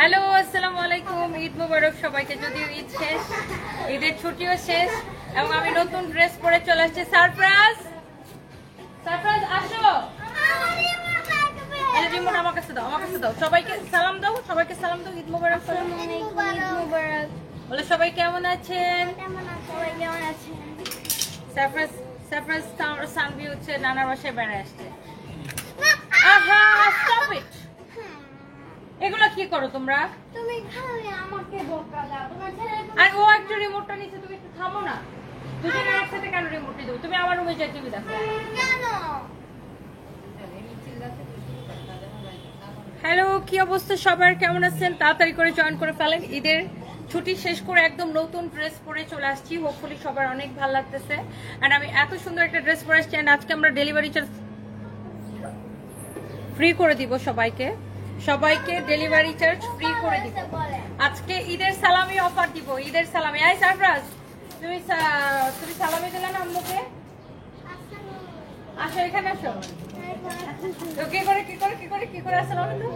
Hello, আসসালামু আলাইকুম। ঈদ মোবারক সবাইকে। যদিও ঈদ শেষ, ঈদের ছুটিও শেষ এবং আমি নতুন ড্রেস পরে চলে আসছি। সারপ্রাইজ সারপ্রাইজ, আসো। রিমোট আমার কাছে দাও, আমার কাছে দাও। সবাইকে সালাম দাও, সবাইকে সালাম দাও। ঈদ মোবারক। বলে সবাই কেমন আছেন? সারপ্রাইজ সারপ্রাইজ সানভি হচ্ছে নানার বাসায় বেড়ায় আসছে। আহা, স্টপ ইট। এগুলো কি করো তোমরা? তুমি খালি আমাকে বকা দাও। তোমার ছেলে আর ও একটু রিমোটটা নিচে, তুমি একটু থামো না। দুজনে একসাথে কেন রিমোট দেবো? তুমি আমার রুমে যাই, টিভি দেখো। কেন? হ্যালো, কি অবস্থা সবার? কেমন আছেন? তাড়াতাড়ি করে জয়েন করে ফেলেন। ঈদের ছুটি শেষ করে একদম নতুন ড্রেস পরে চলে আসছি। হোপফুলি সবার অনেক ভালো লাগতেছে। আর আমি এত সুন্দর একটা ড্রেস পরে আসছি। আর আজকে আমরা ডেলিভারি চার্জ ফ্রি করে দিব সবাইকে। সবাইকে ডেলিভারি চার্জ ফ্রি করে দিব। আজকে ঈদের সালামি অফার দিব। ঈদের সালামি। আই সারপ্রাইজ, তুমি সালামি দিলে না আম্মুকে? আসো, এখানে আসো। তো কি করে কি করে কি করে কি করে সালাম দাও?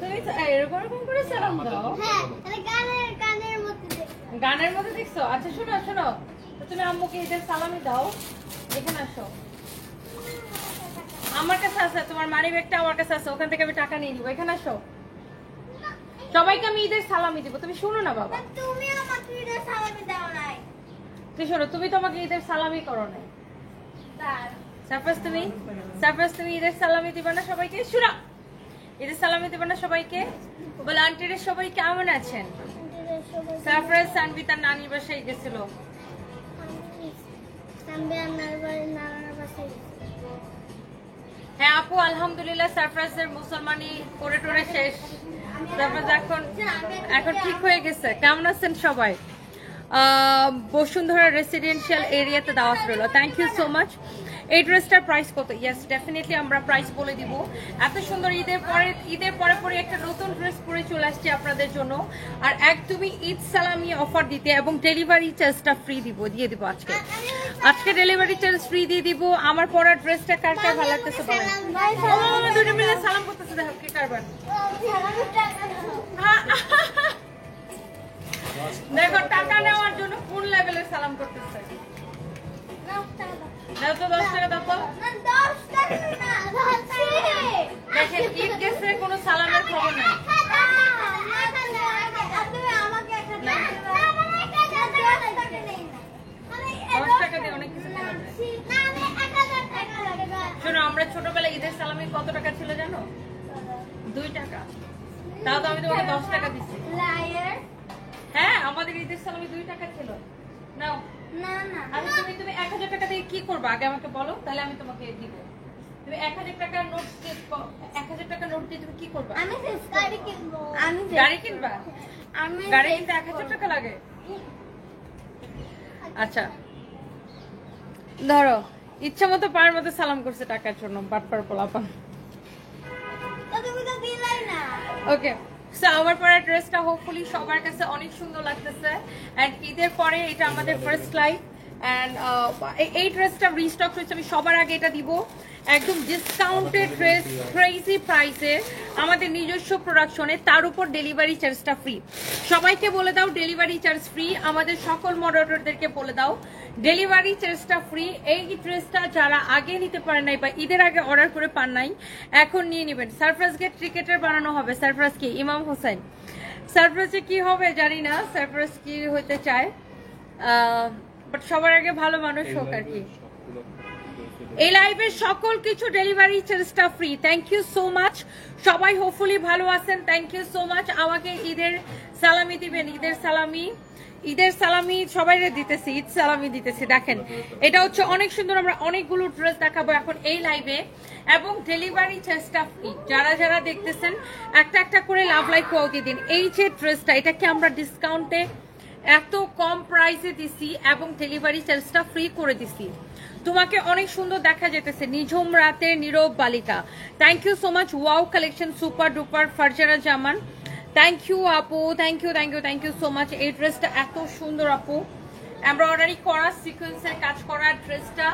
তুমি এরকম করে সালাম দাও? হ্যাঁ, তাহলে গানের মধ্যে গানের মধ্যে দেখছো? আচ্ছা শোনো শোনো, তো তুমি আম্মুকে ঈদের সালামি দাও। এখানে আসো। আমার কাছে আছে, তোমার মানি ব্যাগটা আমার কাছে আছে, ওখান থেকে আমি টাকা নিয়ে নিবো। এখানে আসো। সবাইকে আমি ঈদের সালামি দিব। তুমি শুনো না বাবা, তুমি আমাকে ঈদের সালামি দাও নাই। তুই শোনো, তুমি তো আমাকে ঈদের সালামি করো নাই। তার সারপ্রাইজ তুমি ঈদের সালামি দিবা না সবাইকে? শুনো, ঈদের সালামি দিবা না সবাইকে? বলে আন্টিরা সবাই কেমন আছেন? সারপ্রাইজ সানভি তার নানির বাসায় গেছিল। হ্যাঁ আপু, আলহামদুলিল্লাহ সারপ্রাইজের মুসলমানি করে টোরে শেষ। সারপ্রাইজ এখন ঠিক হয়ে গেছে। কেমন আছেন সবাই? বসুন্ধরা রেসিডেন্সিয়াল এরিয়াতে দাওয়াত রইল। Thank you so much. এই ড্রেসটার প্রাইস কত? ইয়েস, ডেফিনেটলি আমরা প্রাইস বলে দিব। এত সুন্দর ঈদের পরে পরে একটা নতুন ড্রেস পরে চলে আসছে আপনাদের জন্য। আর একদমই ঈদ সালামি অফার দিতে এবং ডেলিভারি চার্জটা ফ্রি দিয়ে দিব আজকে ডেলিভারি চার্জ ফ্রি দিয়ে দিব। আমার পরা ড্রেসটা কার কার ভালো লাগতেছে বলেন? দুটো মিলে সালাম করতেছে, দেখো কি কারবার। দেখো টাকা নেওয়ার জন্য কোন লেভেলের সালাম করতেছে। দাও তো 10 টাকা দাও তো। দেখেন ঈদ গেছে, কোনো সালামের খবর নেই। 10 টাকা দিয়ে অনেক কিছু কেনা যায়। শোনো, আমরা ছোটবেলায় ঈদের সালামি কত টাকা ছিল জানো? 2 টাকা। তাও তো আমি তোমাকে 10 টাকা দিচ্ছি। হ্যাঁ, আমাদের ঈদের সালামি 2 টাকা ছিল। নাও। তুমি 1000 টাকা দিয়ে কি করবে আগে আমাকে বলো, তাহলে আমি তোমাকে দিব। তুমি 1000 টাকার নোট 1000 টাকার নোট দিয়ে তুমি কি করবে? আমি গাড়ি কিনবো। গাড়ি কিনবা? গাড়ি কিনতে 1000 টাকা লাগে? আচ্ছা ধরো, ইচ্ছা মতো পায়ের মধ্যে সালাম করছে টাকার জন্য, বাটপার পোলাপান। তুমি তো দিলাই না। ওকে, সো আমার পরা ড্রেসটা হোপফুলি সবার কাছে অনেক সুন্দর লাগতেছে। এন্ড ঈদের পরে এটা আমাদের ফার্স্ট লাইভ। এন্ড এই ড্রেসটা রিস্টক হচ্ছে, আমি সবার আগে এটা দিব একদম ডিসকাউন্টেড ড্রেস, ক্রেজি প্রাইসে, আমাদের নিজস্ব প্রোডাকশনে, তার উপর ডেলিভারি চার্জটা ফ্রি। সবাইকে বলে দাও ডেলিভারি চার্জ ফ্রি। আমাদের সকল মডারেটরদেরকে বলে দাও ডেলিভারি চার্জটা ফ্রি। এই ড্রেসটা যারা আগে নিতে পারেন নাই বা ঈদের আগে অর্ডার করে পান নাই, এখন নিয়ে নেবেন। সারপ্রাইজকে ক্রিকেটার বানানো হবে। সারপ্রাইজ কি? ইমাম হোসেন। সারপ্রাইজে কি হবে জানি না, সারপ্রাইজ কি হতে চায়, বাট সবার আগে ভালো মানুষ হোক আর কি। এই লাইভের সকল কিছু ডেলিভারি চার্জটা free. Thank you so much. সবাই হোপফুলি ভালো আছেন। Thank you so much. আমাকে ঈদের সালামি দিবেন। ঈদের সালামি সবাই দিতেছি, ঈদ সালামি দিতেছি। দেখেন এটা হচ্ছে অনেক সুন্দর। আমরা অনেকগুলো ড্রেস দেখাবো এখন এই লাইভে এবং ডেলিভারি চার্জটা ফ্রি। যারা যারা দেখতেছেন একটা একটা করে লাভ লাইক দিয়ে দিন। এই যে ড্রেসটা, এটাকে আমরা ডিসকাউন্টে এত কম প্রাইসে দিছি এবং ডেলিভারি চার্জটা ফ্রি করে দিছি। তোমাকে অনেক সুন্দর দেখা যেতেছে। নিঝুম রাতের নীরব বালিকা। Thank you so much. Wow collection, super duper. Farzana Zaman, thank you আপু, থ্যাংক ইউ সো মাচ। এই ড্রেসটা এত সুন্দর আপু, এমব্রয়ডারি করা সিকোয়েন্সের কাজ করা ড্রেসটা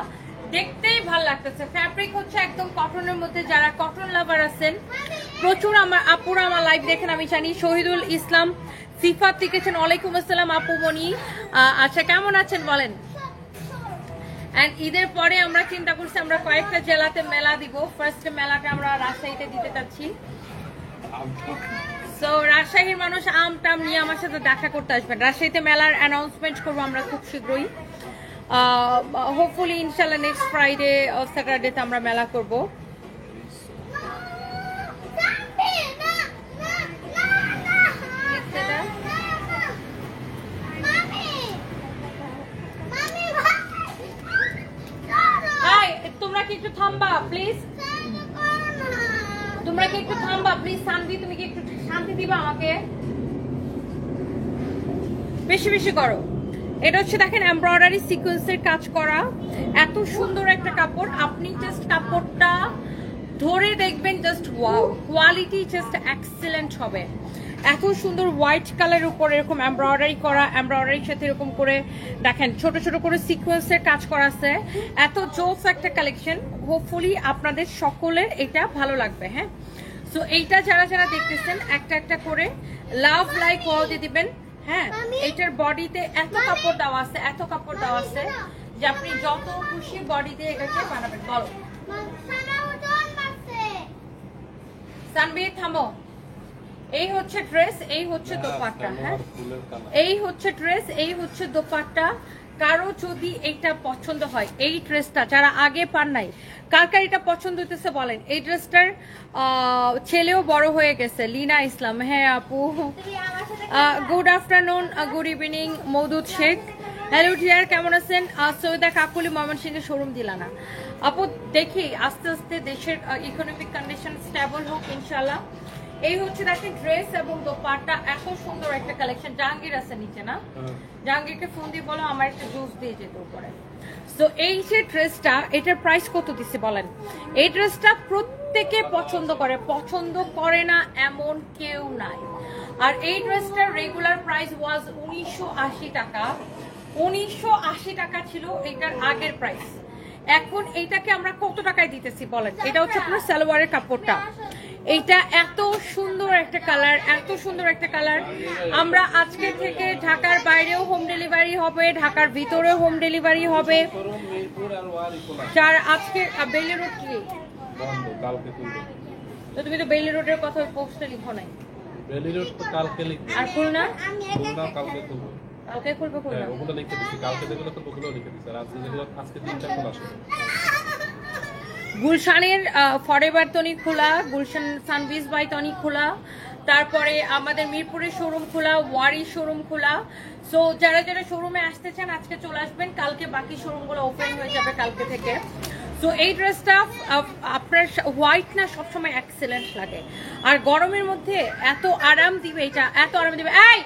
দেখতেই ভালো লাগতেছে। ফ্যাব্রিক হচ্ছে একদম কটনের মধ্যে। যারা কটন লাভার আছেন প্রচুর আমার আপুরা আমার লাইভ দেখেন আমি জানি। শহীদুল ইসলাম সিফাত লিখেছেন ওয়ালাইকুম আসসালাম আপু মনি। আচ্ছা কেমন আছেন বলেন। এন্ড ঈদের পরে আমরা চিন্তা করছি আমরা কয়েকটা জেলাতে মেলা দিব। ফার্স্ট মেলাটা আমরা রাজশাহীতে দিতে চাচ্ছি। সো রাজশাহীর মানুষ আম টাম নিয়ে আমার সাথে দেখা করতে আসবেন। রাজশাহীতে মেলার অ্যানাউন্সমেন্ট করবো আমরা খুব শীঘ্রই। হোপফুলি ইনশাল্লাহ নেক্সট ফ্রাইডে স্যাটারডেতে আমরা মেলা করব। তোমরা কি একটু থামবা প্লিজ, তোমরা কি একটু থামবা প্লিজ। শান্তি তুমি কি একটু শান্তি দিবা আমাকে, বেশি বেশি করো। এটা হচ্ছে দেখেন এমব্রয়ডারি সিকোয়েন্সের কাজ করা, এত সুন্দর একটা কাপড়। আপনি জাস্ট কাপড়টা ধরে দেখবেন, just wow, quality just excellent হবে। এত সুন্দর হোয়াইট কালারের উপর এরকম এমব্রয়ডারি করা, এমব্রয়ডারির সাথে এরকম করে দেখেন ছোট ছোট করে সিকোয়েন্সের কাজ করা আছে। এত জোস একটা কালেকশন, হোপফুলি আপনাদের সকলের এটা ভালো লাগবে। হ্যাঁ, সো এইটা যারা যারা দেখতেছেন একটা একটা করে লাভ লাইক ওয়াও দিয়ে দিবেন। হ্যাঁ, এটার বডিতে এত কাপড় দেওয়া আছে, এত কাপড় দেওয়া আছে যে আপনি যত খুশি বডি দিয়ে এটাকে বানাবেন। বলো সানবীর থামো। এই হচ্ছে ড্রেস, এই হচ্ছে দোপাট্টা। হ্যাঁ, এই হচ্ছে ড্রেস, এই হচ্ছে দোপাট্টা। কারো যদি এইটা পছন্দ হয়, এই ড্রেসটা যারা আগে পান নাই, কার কার এটা পছন্দ হইতেছে বলেন। এই ড্রেসটার ছেলেও বড় হয়ে গেছে, লিনা ইসলাম। হ্যাঁ আপু, good afternoon, good evening Moudud Sheikh. Hello dear, কেমন আছেন? সৈয়দা কাকুলি ময়মনসিংহে শোরুম দিলা না আপু। দেখি আস্তে আস্তে দেশের ইকোনমিক কন্ডিশন স্টেবল হোক ইনশাল্লাহ। এই হচ্ছে দেখেন ড্রেস এবং দোপাট্টা, এত সুন্দর একটা কালেকশন। জাহাঙ্গীর আছে নিচে না? জাহাঙ্গীরকে ফোন দিয়ে বলো আমার একটা জুস দিয়ে যেত উপরে। সো এই যে ড্রেসটা, এটার প্রাইস কত দিচ্ছে বলেন। এই ড্রেসটা প্রত্যেকে পছন্দ করে, পছন্দ করে না এমন কেউ নাই। আর এই ড্রেসটার রেগুলার প্রাইস ওয়াজ 1980 টাকা। 1980 টাকা ছিল এটার আগের প্রাইস। এখন এইটাকে আমরা কত টাকায় দিতেছি বলেন। এটা হচ্ছে আপনার সালোয়ারের কাপড়টা। এইটা এত সুন্দর একটা কালার, এত সুন্দর একটা কালার। আমরা আজকে থেকে ঢাকার বাইরেও হোম ডেলিভারি হবে, ঢাকার ভিতরেও হোম ডেলিভারি হবে। যার আজকে বেইলি রোড কি তো তুমি তো বেইলি রোডের কথা পোস্টে লিখো নাই। বেইলি রোড তো কালকে লিখবে। আর খুলনা কালকে খুলবে। কালকে খুলবে খুলনা। হ্যাঁ, ওগুলো লিখে দিছি। কালকে যেগুলো তো ওগুলো লিখে দিছি। আর আজকে যেগুলো আজকে দিনটা খোলা আছে। গুলশানের ফরএভার তনি খোলা, গুলশান সানভিজ বাই তনি খোলা, তারপরে আমাদের মিরপুরের শোরুম খোলা, ওয়ারি শোরুম খোলা। সো যারা যারা শোরুমে আসতে চান আজকে চলে আসবেন, কালকে বাকি শোরুমগুলো ওপেন হয়ে যাবে কালকে থেকে। সো এই ড্রেসটা আপনার হোয়াইট না সবসময় এক্সেলেন্ট লাগে, আর গরমের মধ্যে এত আরাম দিবে, এটা এত আরাম দিবে। এই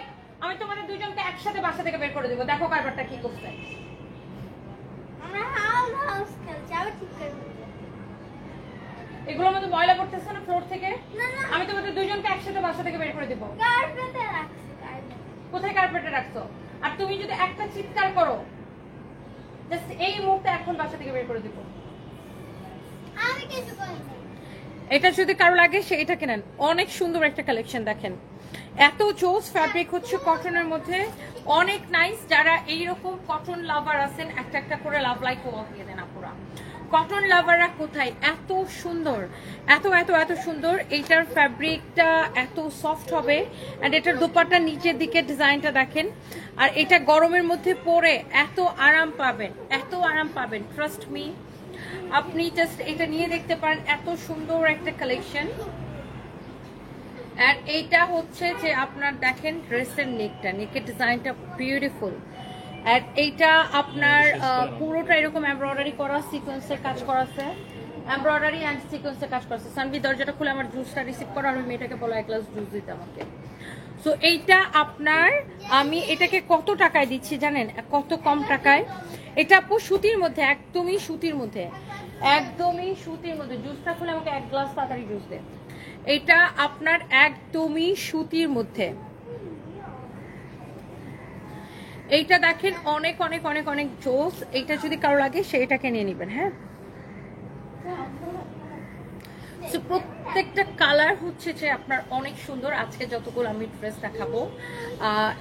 আমি তোমাদের দুজনকে একসাথে বাসা থেকে বের করে দেবো, দেখো কারবারটা কি করছে। এগুলোর মধ্যে ময়লা পড়তেছে না ফ্লোর থেকে? আমি তোমাদের দুইজনকে একসাথে বাসা থেকে বের করে দিব। কোথায় কার্পেটে রাখছো? আর তুমি যদি একটা চিৎকার করো, জাস্ট এই মুহূর্তে এখন বাসা থেকে বের করে দিব। এটা যদি কারো লাগে সে এটা কেনেন, অনেক সুন্দর একটা কালেকশন দেখেন। এত জোস ফ্যাব্রিক হচ্ছে কটনের মধ্যে, অনেক নাইস। যারা এইরকম কটন লাভার আছেন একটা একটা করে লাভ লাইক ওয়াও দিয়ে দেন আপুরা। কটন লাভাররা কোথায়, এত সুন্দর, এত এত এত সুন্দর। এইটার ফ্যাব্রিকটা এত সফট হবে, অ্যান্ড এটার দোপাট্টার নিচের দিকে ডিজাইনটা দেখেন। আর এটা গরমের মধ্যে পরে এত আরাম পাবেন, এত আরাম পাবেন, ট্রাস্ট মি। আপনি জাস্ট এটা নিয়ে দেখতে পারেন, এত সুন্দর একটা কালেকশন। আর এইটা হচ্ছে যে আপনার দেখেন ড্রেসের নেকটা, নেকের ডিজাইনটা বিউটিফুল। আর এইটা আপনার পুরোটা এরকম এমব্রয়ডারি করা, সিকোয়েন্সের কাজ করা আছে, এমব্রয়ডারি অ্যান্ড সিকোয়েন্সের কাজ করা আছে। সানভি দরজাটা খুলে আমার জুসটা রিসিভ করো, আর ওই মেয়েটাকে বলো এক গ্লাস জুস দিতে আমাকে। সো এইটা আপনার, আমি এটাকে কত টাকায় দিচ্ছি জানেন, কত কম টাকায়। এটা আপু সুতির মধ্যে, একদমই সুতির মধ্যে, একদমই সুতির মধ্যে। জুসটা খুলে আমাকে এক গ্লাস তাড়াতাড়ি জুস দে। এটা আপনার একদমই সুতির মধ্যে। এইটা দেখেন অনেক অনেক অনেক অনেক জোস। এইটা যদি কারো লাগে সেইটাকে নিয়ে নেবেন। হ্যাঁ, প্রত্যেকটা কালার হচ্ছে যে আপনার অনেক সুন্দর। আজকে যতগুলো আমি ড্রেস দেখাবো,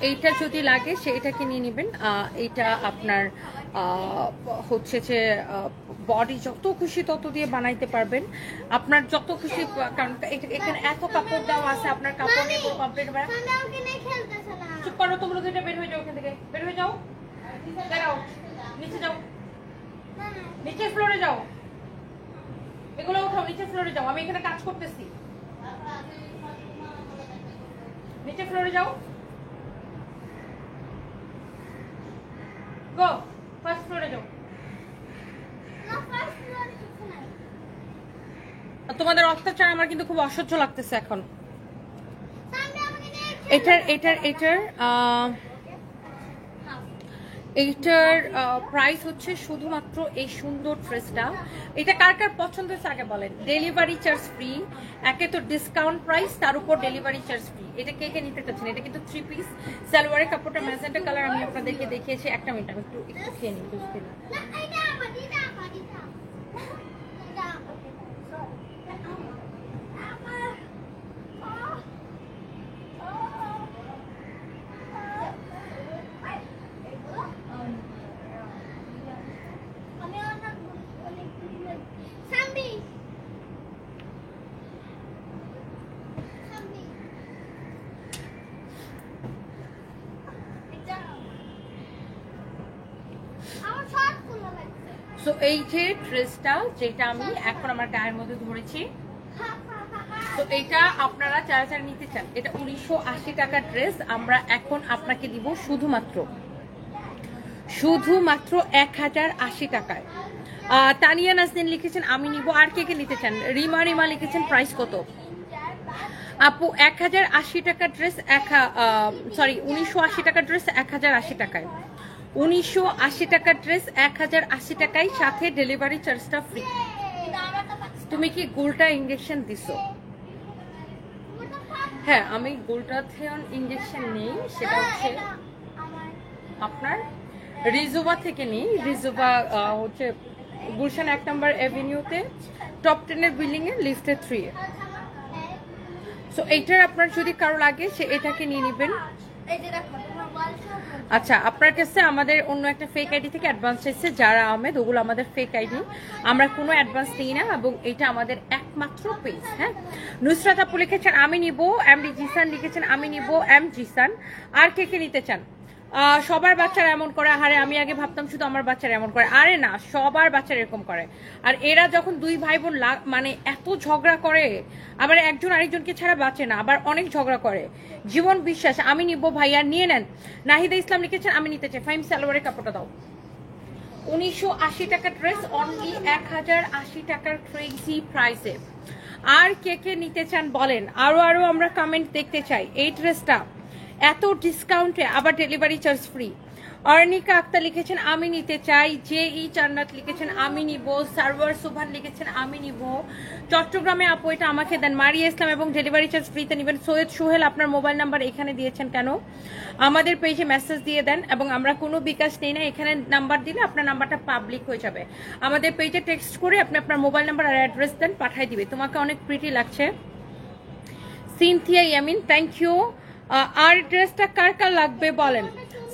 এইটা যদি লাগে সেইটাকে নিয়ে নেবেন। এইটা আপনার হচ্ছে যে বডি যত খুশি তত দিয়ে বানাইতে পারবেন, আপনার যত খুশি, কারণ এখানে এত কাপড় দেওয়া আছে, আপনার কাপড় নিয়ে পুরো কমপ্লিট। চুপ করো তোমরা দুইটা, বের হয়ে যাও এখান থেকে, বের হয়ে যাও, দাঁড়াও, নিচে যাও, নিচের ফ্লোরে যাও, এগুলো উঠাও, নিচের ফ্লোরে যাও, আমি এখানে কাজ করতেছি, নিচের ফ্লোরে যাও, গো ফার্স্ট ফ্লোরে যাও। তোমাদের অত্যাচার আমার কিন্তু খুব অসহ্য লাগতেছে এখন। এইটার প্রাইস হচ্ছে শুধুমাত্র এই সুন্দর ড্রেসটা। এটা কার কার পছন্দ হচ্ছে আগে বলেন। ডেলিভারি চার্জ ফ্রি, একে তো ডিসকাউন্ট প্রাইস, তার উপর ডেলিভারি চার্জ ফ্রি। এটা কে কে নিতে চাচ্ছেন? এটা কিন্তু 3 পিস সালোয়ারের কাপড়টা ম্যাজেন্টা কালার আমি আপনাদেরকে দেখিয়েছি। একটা মিনিট আমি একটু খেয়ে নিই, বুঝতে না। সো এই যে ড্রেসটা যেটা আমি এখন আমার গায়ের মধ্যে ধরেছি, তো এটা আপনারা যারা যারা নিতে চান, এটা 1980 টাকার ড্রেস। আমরা এখন আপনাকে দিব শুধুমাত্র 1080 টাকায়। তানিয়া নাজনীন লিখেছেন আমি নিব। আর কে কে নিতে চান? রিমা লিখেছেন প্রাইস কত? আপু 1080 টাকার ড্রেস, 1980 টাকার ড্রেস 1080 টাকায়। 1980 টাকার ড্রেস 1080 টাকায়, সাথে ডেলিভারি চার্জটা ফ্রি। তুমি কি গোল্টা ইনজেকশন দিছো? হ্যাঁ, আমি গোল্টাথিয়ন ইনজেকশন নেই, সেটা হচ্ছে আপনার রিজোভা থেকে নেই। রিজোভা হচ্ছে গুলশান 1 নম্বর এভিনিউতে টপ 10 এর বিল্ডিং এর লিফটে 3 এ। সো এইটার আপনার যদি কারো লাগে সে এটাকে নিয়ে নেবেন। আচ্ছা, আপনার কাছে আমাদের অন্য একটা ফেক আইডি থেকে অ্যাডভান্স চাইছে যারা আহমেদ, ওগুলো আমাদের ফেক আইডি, আমরা কোনো অ্যাডভান্স নিই না, এবং এটা আমাদের একমাত্র পেজ। হ্যাঁ, নুসরাত আপু লিখেছেন আমি নিব। এমডি জিসান লিখেছেন আমি নিব। এম জিসান। আর কে কে নিতে চান? সবার বাচ্চারা এমন করে। আরে আমি আগে ভাবতাম শুধু আমার বাচ্চারা এমন করে, আরে না, সবার বাচ্চারা এরকম করে। আর এরা যখন দুই ভাই বোন মানে এত ঝগড়া করে, আবার একজন আরেকজনকে ছাড়া বাঁচে না, আবার অনেক ঝগড়া করে। জীবন বিশ্বাস আমি নিব ভাইয়া, নিয়ে নেন। নাহিদা ইসলাম লিখেছেন আমি নিতে চাই। ফাইম সালোয়ারের কাপড়টা দাও। 1980 টাকার ড্রেস অনলি 1080 টাকার ক্রেজি প্রাইসে। আর কে কে নিতে চান বলেন, আরো আমরা কমেন্ট দেখতে চাই। এই ড্রেসটা এত ডিসকাউন্টে, আবার delivery charge free. Arnika Akter লিখেছেন আমি নিতে চাই। জে ই চান্নাত লিখেছেন আমি নিব। সার্ভার সুভান লিখেছেন আমি নিব। চট্টগ্রামে আপু এটা আমাকে দেন। মারিয়া ইসলাম এবং ডেলিভারি চার্জ ফ্রিতে নেবেন। সৈয়দ সোহেল আপনার মোবাইল নাম্বার এখানে দিয়েছেন কেন? আমাদের পেজে মেসেজ দিয়ে দেন, এবং আমরা কোনো বিকাশ নেই না, এখানে নাম্বার দিলে আপনার নাম্বারটা পাবলিক হয়ে যাবে। আমাদের পেজে টেক্সট করে আপনি আপনার মোবাইল নাম্বার আর অ্যাড্রেস দেন, পাঠিয়ে দিবে। তোমাকে অনেক প্রিটি লাগছে সিনথিয়া ইয়ামিন, থ্যাংক ইউ। আর ড্রেসটা কার কার লাগবে বলেন।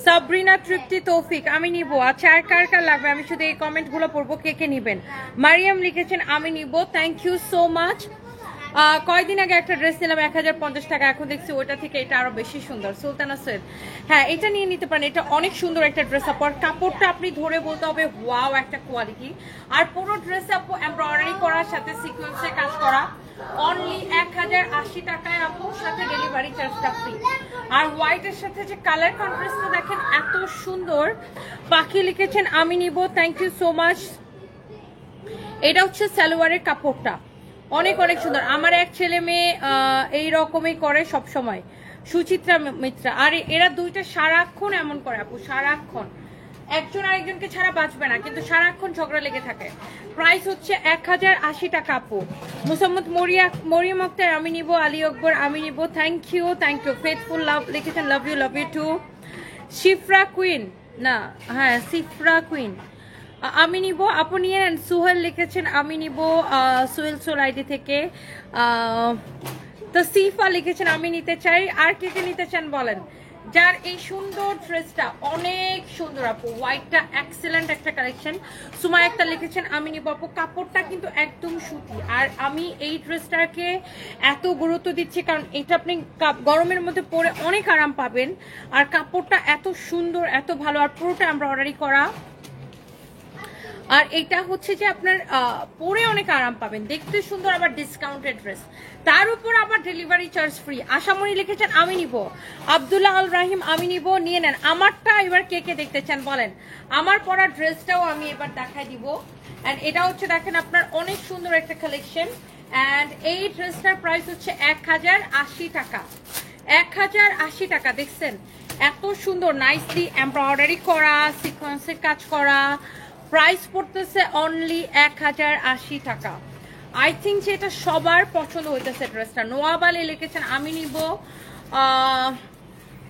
সাবরিনা তৃপ্তি তৌফিক আমি নিব। আচ্ছা, আর কার কার লাগবে? আমি শুধু এই কমেন্টগুলো পড়বো, কে কে নিবেন। মারিয়াম লিখেছেন আমি নিব, থ্যাংক ইউ সো মাচ। কয়দিন আগে একটা ড্রেস নিলাম 1050 টাকা, এখন দেখছি ওইটা থেকে এটা আরো বেশি সুন্দর। সুলতানা সৈয়দ, হ্যাঁ এটা নিয়ে নিতে পারেন, এটা অনেক সুন্দর একটা ড্রেস। আপু কাপড়টা আপনি ধরে বলতে হবে ওয়াও একটা কোয়ালিটি। আর পুরো ড্রেস আপু এমব্রয়ডারি করার সাথে সিকোয়েন্সে কাজ করা, অনলি 1080 টাকায় আপু, সাথে ডেলিভারি চার্জটা ফ্রি। আর হোয়াইটের সাথে যে কালার কন্ট্রাস্টটা দেখেন এত সুন্দর। পাখি লিখেছেন আমি নিব, থ্যাংক ইউ সো মাচ। এটা হচ্ছে সালোয়ারের কাপড়টা অনেক সুন্দর। আমার এক ছেলে মেয়ে এই রকমই করে সব সময়, সুচিত্রা মিত্রা। আর এরা দুইটা সারাক্ষণ এমন করে আপু, সারাক্ষণ একজন আরেকজনকে ছাড়া বাঁচবে না, কিন্তু সারাক্ষণ ঝগড়া লেগে থাকে। প্রাইস হচ্ছে 1080 টাকা আপু। মুসাম্মদ মরিয়ম আক্তার আমি নিব। আলী আকবর আমি নিব, থ্যাংক ইউ। ফেথফুল লাভ লিখেছেন love you too. Shifra queen, না হ্যাঁ সিফরা কুইন আমি নিব, আপু নিয়ে নেন। সুহেল লিখেছেন আমি নিব, সুহেল সোল আইডি থেকে। তো সিফা লিখেছেন আমি নিতে চাই। আর কে কে নিতে চান বলেন, যার এই সুন্দর ড্রেসটা অনেক সুন্দর আপু, হোয়াইটটা এক্সেলেন্ট একটা কালেকশন। সুমা একটা লিখেছেন আমি নিব আপু। কাপড়টা কিন্তু একদম সুতি, আর আমি এই ড্রেসটাকে এত গুরুত্ব দিচ্ছি কারণ এটা আপনি গরমের মধ্যে পরে অনেক আরাম পাবেন, আর কাপড়টা এত সুন্দর এত ভালো, আর পুরোটা এমব্রয়ডারি করা। আর এটা হচ্ছে যে আপনার পরে অনেক আরাম পাবেন, দেখতে সুন্দর, আবার ডিসকাউন্টেড ড্রেস, তার উপর আবার ডেলিভারি চার্জ ফ্রি। আশামণি লিখেছেন আমি নিব। আব্দুল্লাহ আল রাহিম আমি নিব, নিয়ে নেন। আমারটা এবার কে কে দেখতে চান বলেন, আমার পরা ড্রেসটাও আমি এবার দেখাই দিব। অ্যান্ড এটা হচ্ছে দেখেন আপনার অনেক সুন্দর একটা কালেকশন। অ্যান্ড এই ড্রেসটার প্রাইস হচ্ছে 1080 টাকা। 1080 টাকা। দেখছেন এত সুন্দর নাইসলি এমব্রয়ডারি করা, সিকোয়েন্সের কাজ করা, প্রাইস পড়তেছে অনলি 1080 টাকা। আই থিঙ্ক যে এটা সবার পছন্দ হইতেছে ড্রেসটা। নোয়াব আলী লিখেছেন আমি নিব।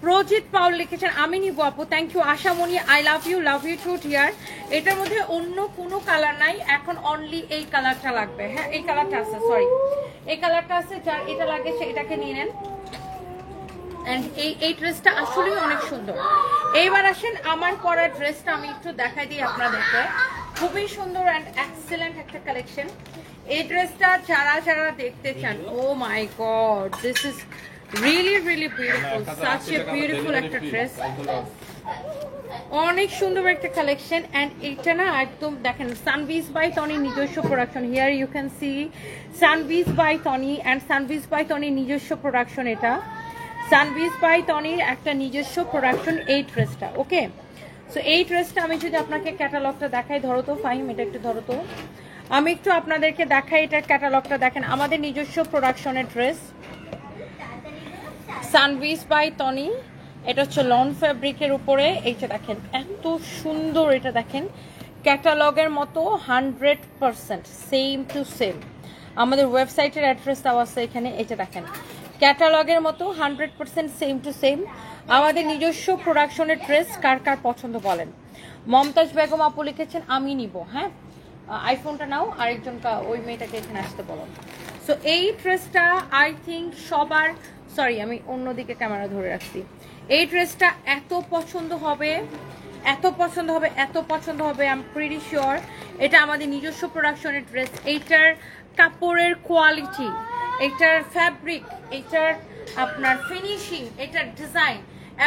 প্রজিত পাউল লিখেছেন আমি নিব আপু, thank you. Ashamoni I love you too dear. এটার মধ্যে অন্য কোনো কালার নাই, এখন অনলি এই কালারটা লাগবে। হ্যাঁ এই কালারটা আছে, সরি এই কালারটা আছে, যার এটা লাগে সে এটাকে নিয়ে নেন। এন্ড এই ড্রেসটা আসলে অনেক সুন্দর। এইবার আসেন আমার পরা ড্রেসটা আমি একটু দেখাই দিই আপনাদেরকে, খুবই সুন্দর অ্যান্ড এক্সেলেন্ট একটা কালেকশন। এই ড্রেসটা যারা যারা দেখতে চান, oh my god this is really really beautiful, such a beautiful একটা ড্রেস, অনেক সুন্দর একটা কালেকশন। অ্যান্ড এটা না একদম দেখেন সানভিজ বাই টনি নিজস্ব production. Here you can see সানভিজ বাই টনি, অ্যান্ড সানভিজ বাই টনি নিজস্ব প্রোডাকশন। এটা সানভিজ বাই টনির একটা নিজস্ব প্রোডাকশন এই ড্রেসটা। ওকে, সো এই ড্রেসটা আমি যদি আপনাকে ক্যাটালগটা দেখাই, ধরো তো ফাহিম এটা একটু ধরো তো, আমি একটু আপনাদেরকে দেখাই এটার ক্যাটালগটা। দেখেন আমাদের নিজস্ব প্রোডাকশনের ড্রেস, সানভিজ বাই টনি। এটা হচ্ছে লন ফ্যাব্রিকের উপরে। এইটা দেখেন এত সুন্দর, এটা দেখেন ক্যাটালগের মতো 100% সেম টু সেম। আমাদের ওয়েবসাইটের অ্যাড্রেস দেওয়া আছে এখানে। এটা দেখেন ক্যাটালগের মতো 100% সেম টু সেম। আমাদের নিজস্ব প্রোডাকশনের ড্রেস কার কার পছন্দ বলেন। মমতাজ বেগম আপু লিখেছেন আমি নিব। হ্যাঁ আইফোনটা নাও, আরেকজন ওই মেয়েটাকে এখানে আসতে বলো। সো এই ড্রেসটা আই থিঙ্ক সবার, সরি আমি অন্যদিকে ক্যামেরা ধরে রাখছি, এই ড্রেসটা এত পছন্দ হবে, এত পছন্দ হবে, এত পছন্দ হবে, আই এম প্রিটি শিওর। এটা আমাদের নিজস্ব প্রোডাকশনের ড্রেস। এইটার কাপড়ের কোয়ালিটি, এটার ফ্যাব্রিক, এটার আপনার ফিনিশিং, এটার ডিজাইন,